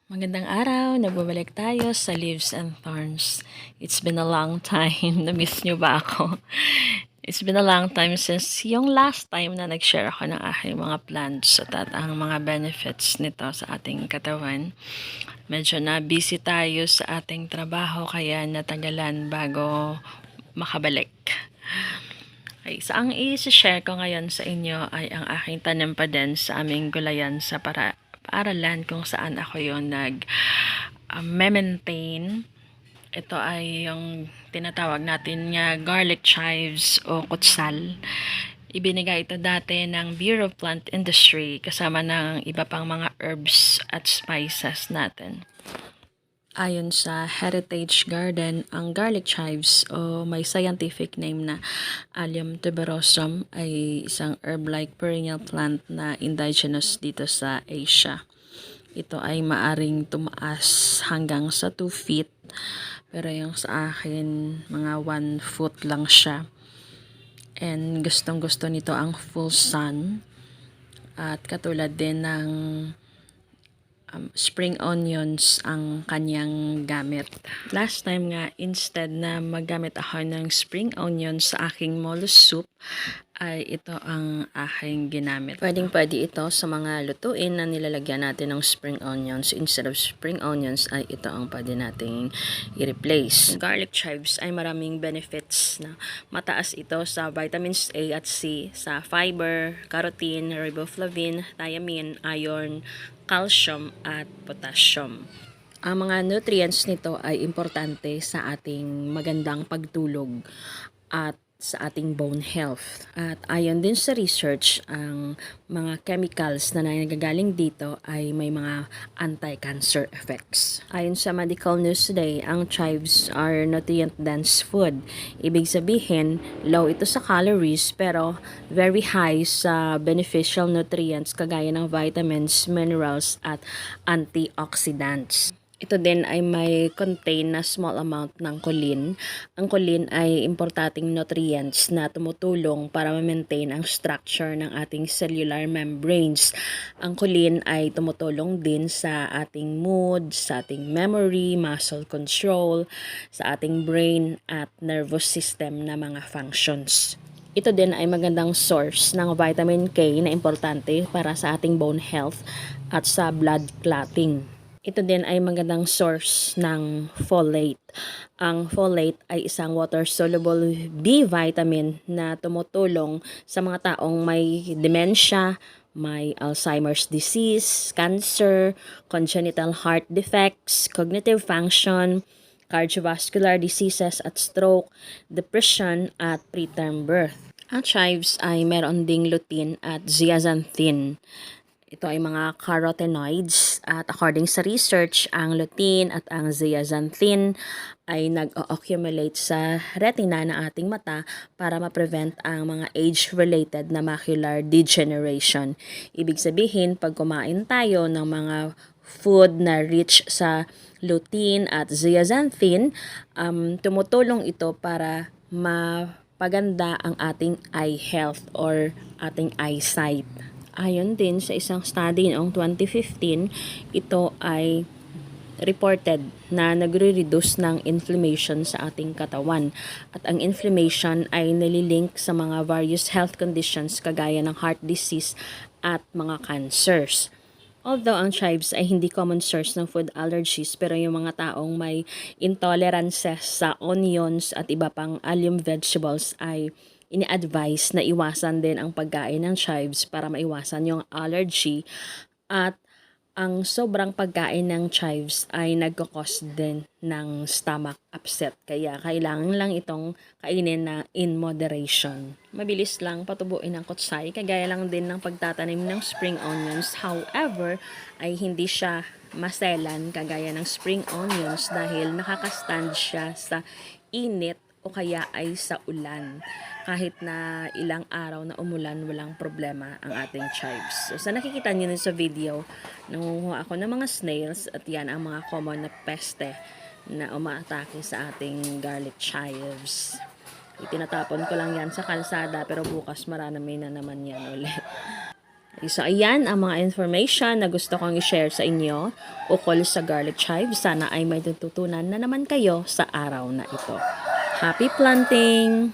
Magandang araw, nagbabalik tayo sa Leaves and Thorns. It's been a long time. Na-miss niyo ba ako? It's been a long time since yung last time na nag-share ako ng aking mga plants at ang mga benefits nito sa ating katawan. Medyo na busy tayo sa ating trabaho kaya natagalan bago makabalik. Okay, so ang i-share ko ngayon sa inyo ay ang aking tanim pa din sa aming gulayan sa paaralan kung saan ako yung maintain. Ito ay yung tinatawag natin nga garlic chives o kutsal. Ibinigay ito dati ng Bureau of Plant Industry kasama ng iba pang mga herbs at spices natin. Ayon sa Heritage Garden, ang garlic chives o may scientific name na Allium tuberosum ay isang herb-like perennial plant na indigenous dito sa Asia. Ito ay maaring tumaas hanggang sa 2 feet, pero yung sa akin mga 1 foot lang siya. And gustong gusto nito ang full sun at katulad din ng spring onions ang kanyang gamit. Last time nga, instead na maggamit ako ng spring onions sa aking mollusk soup, ay ito ang aking ginamit. Pwedeng-pwede ito sa mga lutuin na nilalagyan natin ng spring onions. Instead of spring onions, ay ito ang pwede nating i-replace. Garlic chives ay maraming benefits na mataas ito sa vitamins A at C, sa fiber, carotene, riboflavin, thiamine, iron, calcium at potassium. Ang mga nutrients nito ay importante sa ating magandang pagtulog at sa ating bone health. At ayon din sa research, ang mga chemicals na nagagaling dito ay may mga anti-cancer effects. Ayon sa Medical News Today, ang chives are nutrient-dense food. Ibig sabihin, low ito sa calories pero very high sa beneficial nutrients kagaya ng vitamins, minerals at antioxidants. Ito din ay may contain na small amount ng choline. Ang choline ay importanteng nutrients na tumutulong para ma-maintain ang structure ng ating cellular membranes. Ang choline ay tumutulong din sa ating mood, sa ating memory, muscle control, sa ating brain at nervous system na mga functions. Ito din ay magandang source ng vitamin K na importante para sa ating bone health at sa blood clotting. Ito din ay magandang source ng folate. Ang folate ay isang water-soluble B vitamin na tumutulong sa mga taong may dementia, may Alzheimer's disease, cancer, congenital heart defects, cognitive function, cardiovascular diseases at stroke, depression at preterm birth. Ang chives ay meron ding lutein at zeaxanthin. Ito ay mga carotenoids at according sa research, ang lutein at ang zeaxanthin ay nag-accumulate sa retina ng ating mata para ma-prevent ang mga age-related na macular degeneration. Ibig sabihin, pag kumain tayo ng mga food na rich sa lutein at zeaxanthin, tumutulong ito para mapaganda ang ating eye health or ating eyesight. Ayon din sa isang study noong 2015, ito ay reported na nagre-reduce ng inflammation sa ating katawan. At ang inflammation ay nalilink sa mga various health conditions kagaya ng heart disease at mga cancers. Although ang chives ay hindi common source ng food allergies, pero yung mga taong may intolerances sa onions at iba pang allium vegetables ay ini-advise na iwasan din ang pagkain ng chives para maiwasan yung allergy. At ang sobrang pagkain ng chives ay nagkakos din ng stomach upset. Kaya kailangan lang itong kainin na in moderation. Mabilis lang patubuin ang kutsay, kagaya lang din ng pagtatanim ng spring onions. However, ay hindi siya maselan kagaya ng spring onions dahil nakakastand siya sa init o kaya ay sa ulan. Kahit na ilang araw na umulan, walang problema ang ating chives. So, sa nakikita niyo sa video, nangunguha ako ng mga snails at yan ang mga common na peste na umaatake sa ating garlic chives. Itinatapon ko lang yan sa kalsada pero bukas marami na naman yan ulit. So, ayan ang mga information na gusto kong i-share sa inyo ukol sa garlic chive. Sana ay may natutunan na naman kayo sa araw na ito. Happy planting!